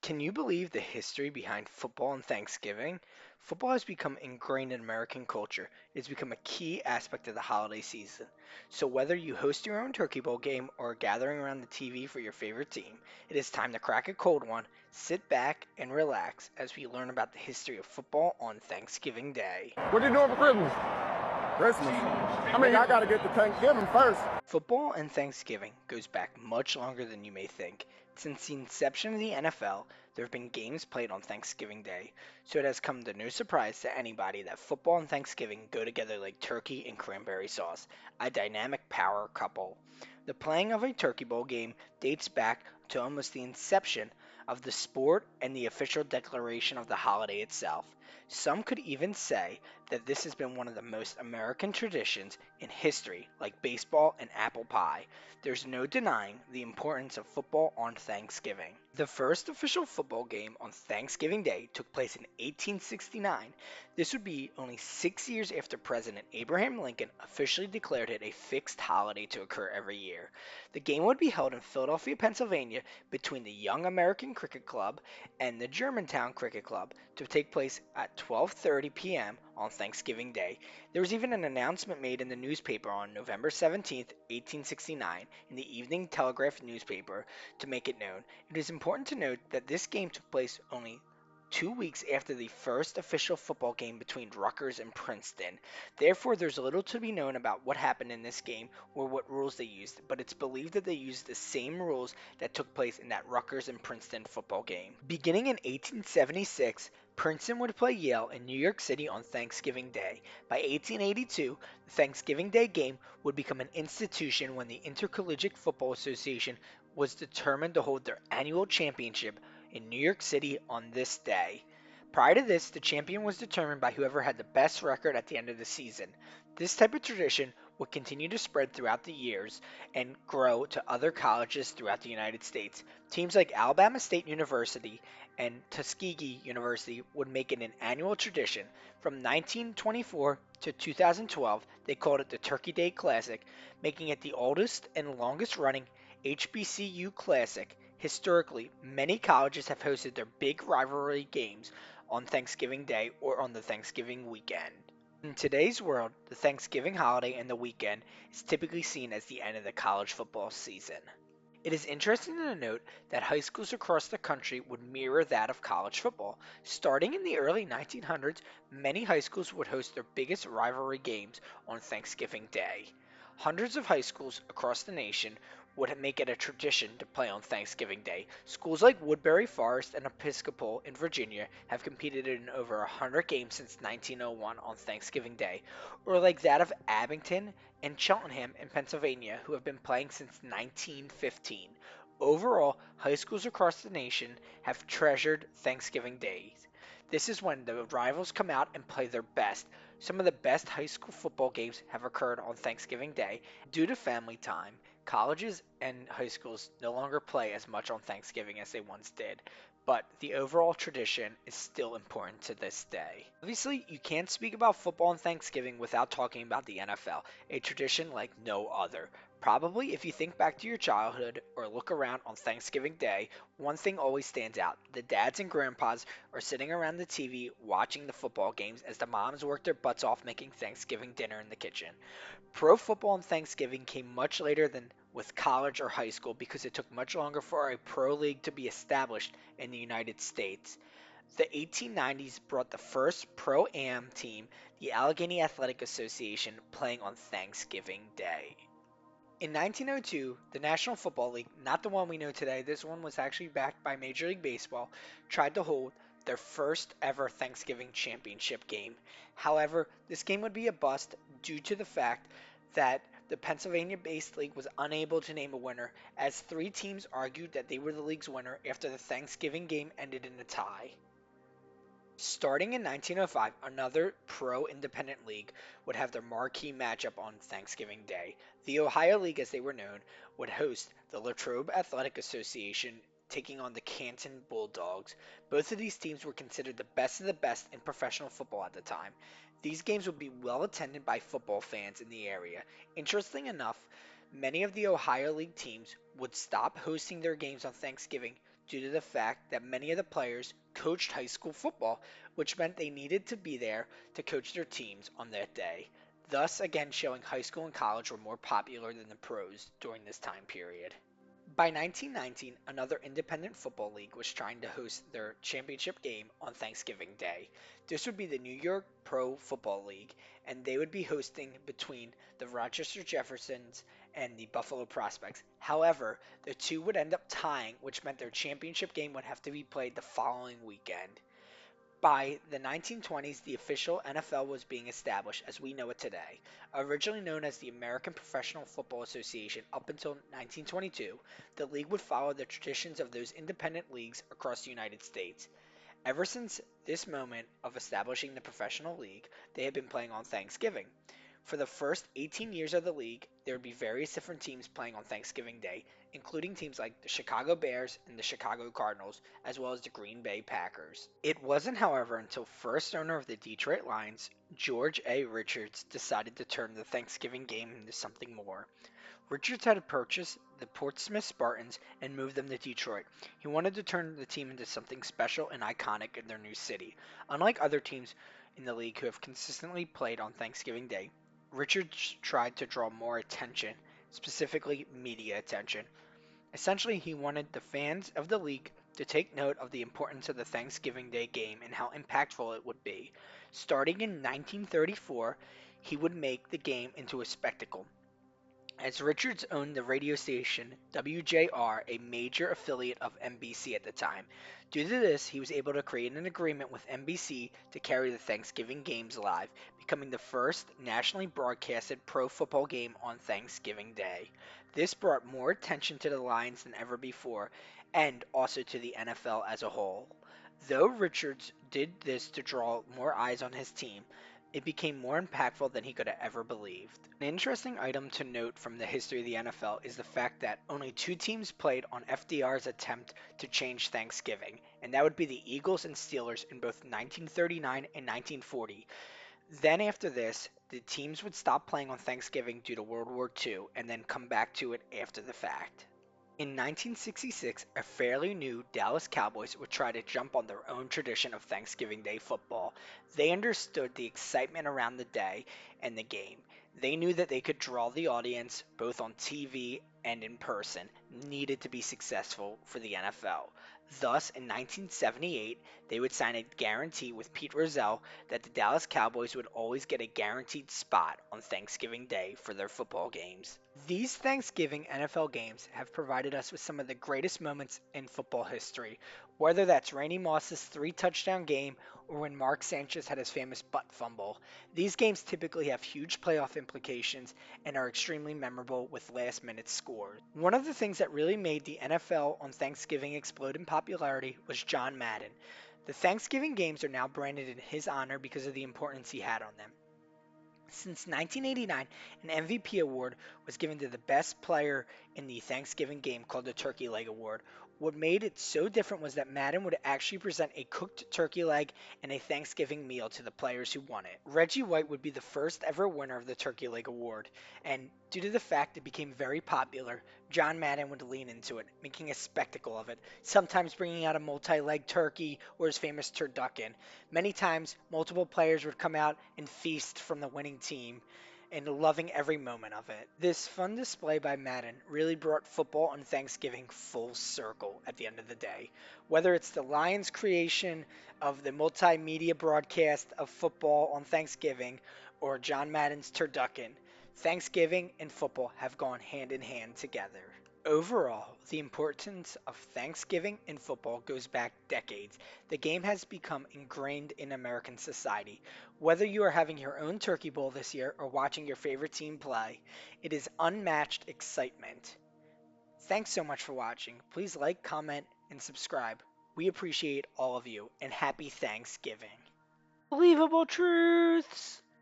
Can you believe the history behind football and Thanksgiving? Football has become ingrained in American culture. It has become a key aspect of the holiday season. So, whether you host your own Turkey Bowl game or are gathering around the TV for your favorite team, it is time to crack a cold one, sit back, and relax as we learn about the history of football on Thanksgiving Day. What you doing for Christmas? Christmas. I gotta get to Thanksgiving first. Football and Thanksgiving goes back much longer than you may think. Since the inception of the NFL, there have been games played on Thanksgiving Day, so it has come to no surprise to anybody that football and Thanksgiving go together like turkey and cranberry sauce, a dynamic power couple. The playing of a Turkey Bowl game dates back to almost the inception of the sport and the official declaration of the holiday itself. Some could even say that this has been one of the most American traditions in history, like baseball and apple pie. There's no denying the importance of football on Thanksgiving. The first official football game on Thanksgiving Day took place in 1869. This would be only 6 years after President Abraham Lincoln officially declared it a fixed holiday to occur every year. The game would be held in Philadelphia, Pennsylvania, between the Young American Cricket Club and the Germantown Cricket Club to take place at 12:30 p.m. on Thanksgiving Day. There was even an announcement made in the newspaper on November 17th, 1869, in the Evening Telegraph newspaper to make it known. It is important to note that this game took place only 2 weeks after the first official football game between Rutgers and Princeton. Therefore, there's little to be known about what happened in this game or what rules they used, but it's believed that they used the same rules that took place in that Rutgers and Princeton football game. Beginning in 1876, Princeton would play Yale in New York City on Thanksgiving Day. By 1882, the Thanksgiving Day game would become an institution when the Intercollegiate Football Association was determined to hold their annual championship in New York City on this day. Prior to this, the champion was determined by whoever had the best record at the end of the season. This type of tradition would continue to spread throughout the years and grow to other colleges throughout the United States. Teams like Alabama State University and Tuskegee University would make it an annual tradition. From 1924 to 2012, they called it the Turkey Day Classic, making it the oldest and longest running HBCU Classic. Historically, many colleges have hosted their big rivalry games on Thanksgiving Day or on the Thanksgiving weekend. In today's world, the Thanksgiving holiday and the weekend is typically seen as the end of the college football season. It is interesting to note that high schools across the country would mirror that of college football. Starting in the early 1900s, many high schools would host their biggest rivalry games on Thanksgiving Day. Hundreds of high schools across the nation would make it a tradition to play on Thanksgiving Day. Schools like Woodbury Forest and Episcopal in Virginia have competed in over 100 games since 1901 on Thanksgiving Day, or like that of Abington and Cheltenham in Pennsylvania, who have been playing since 1915. Overall, high schools across the nation have treasured Thanksgiving days. This is when the rivals come out and play their best. Some of the best high school football games have occurred on Thanksgiving Day. Due to family time, colleges and high schools no longer play as much on Thanksgiving as they once did, but the overall tradition is still important to this day. Obviously, you can't speak about football and Thanksgiving without talking about the NFL, a tradition like no other. Probably, if you think back to your childhood or look around on Thanksgiving Day, one thing always stands out. The dads and grandpas are sitting around the TV watching the football games as the moms work their butts off making Thanksgiving dinner in the kitchen. Pro football and Thanksgiving came much later than with college or high school because it took much longer for a pro league to be established in the United States. The 1890s brought the first pro am team, the Allegheny Athletic Association, playing on Thanksgiving Day. In 1902, the National Football League, not the one we know today, this one was actually backed by Major League Baseball, tried to hold their first ever Thanksgiving championship game. However, this game would be a bust due to the fact that the Pennsylvania based league was unable to name a winner, as three teams argued that they were the league's winner after the Thanksgiving game ended in a tie. Starting in 1905, another pro-independent league would have their marquee matchup on Thanksgiving Day. The Ohio League, as they were known, would host the Latrobe Athletic Association taking on the Canton Bulldogs. Both of these teams were considered the best of the best in professional football at the time. These games would be well attended by football fans in the area. Interesting enough, many of the Ohio League teams would stop hosting their games on Thanksgiving due to the fact that many of the players coached high school football, which meant they needed to be there to coach their teams on that day, thus again showing high school and college were more popular than the pros during this time period. By 1919, another independent football league was trying to host their championship game on Thanksgiving Day. This would be the New York Pro Football League, and they would be hosting between the Rochester Jeffersons and the Buffalo Prospects. However, the two would end up tying, which meant their championship game would have to be played the following weekend. By the 1920s, the official NFL was being established as we know it today. Originally known as the American Professional Football Association up until 1922, the league would follow the traditions of those independent leagues across the United States. Ever since this moment of establishing the professional league, they had been playing on Thanksgiving. For the first 18 years of the league, there would be various different teams playing on Thanksgiving Day, including teams like the Chicago Bears and the Chicago Cardinals, as well as the Green Bay Packers. It wasn't, however, until first owner of the Detroit Lions, George A. Richards, decided to turn the Thanksgiving game into something more. Richards had purchased the Portsmouth Spartans and moved them to Detroit. He wanted to turn the team into something special and iconic in their new city. Unlike other teams in the league who have consistently played on Thanksgiving Day, Richards tried to draw more attention, specifically media attention. Essentially, he wanted the fans of the league to take note of the importance of the Thanksgiving Day game and how impactful it would be. Starting in 1934, he would make the game into a spectacle. As Richards owned the radio station WJR, a major affiliate of NBC at the time. Due to this, he was able to create an agreement with NBC to carry the Thanksgiving games live, becoming the first nationally broadcasted pro football game on Thanksgiving Day. This brought more attention to the Lions than ever before, and also to the NFL as a whole. Though Richards did this to draw more eyes on his team, it became more impactful than he could have ever believed. An interesting item to note from the history of the NFL is the fact that only two teams played on FDR's attempt to change Thanksgiving, and that would be the Eagles and Steelers in both 1939 and 1940. Then after this, the teams would stop playing on Thanksgiving due to World War II and then come back to it after the fact. In 1966, a fairly new Dallas Cowboys would try to jump on their own tradition of Thanksgiving Day football. They understood the excitement around the day and the game. They knew that they could draw the audience, both on TV and in person, needed to be successful for the NFL. Thus, in 1978, they would sign a guarantee with Pete Rozelle that the Dallas Cowboys would always get a guaranteed spot on Thanksgiving Day for their football games. These Thanksgiving NFL games have provided us with some of the greatest moments in football history, whether that's Randy Moss's 3-touchdown game or when Mark Sanchez had his famous butt fumble. These games typically have huge playoff implications and are extremely memorable with last-minute scores. One of the things that really made the NFL on Thanksgiving explode in popularity was John Madden. The Thanksgiving games are now branded in his honor because of the importance he had on them. Since 1989, an MVP award was given to the best player in the Thanksgiving game called the Turkey Leg Award. What made it so different was that Madden would actually present a cooked turkey leg and a Thanksgiving meal to the players who won it. Reggie White would be the first ever winner of the Turkey Leg Award, and due to the fact it became very popular, John Madden would lean into it, making a spectacle of it, sometimes bringing out a multi-leg turkey or his famous turducken. Many times, multiple players would come out and feast from the winning team and loving every moment of it. This fun display by Madden really brought football on Thanksgiving full circle at the end of the day. Whether it's the Lions' creation of the multimedia broadcast of football on Thanksgiving or John Madden's turducken, Thanksgiving and football have gone hand in hand together. Overall, the importance of Thanksgiving in football goes back decades. The game has become ingrained in American society. Whether you are having your own Turkey Bowl this year or watching your favorite team play, it is unmatched excitement. Thanks so much for watching. Please like, comment, and subscribe. We appreciate all of you, and happy Thanksgiving. Believable truths!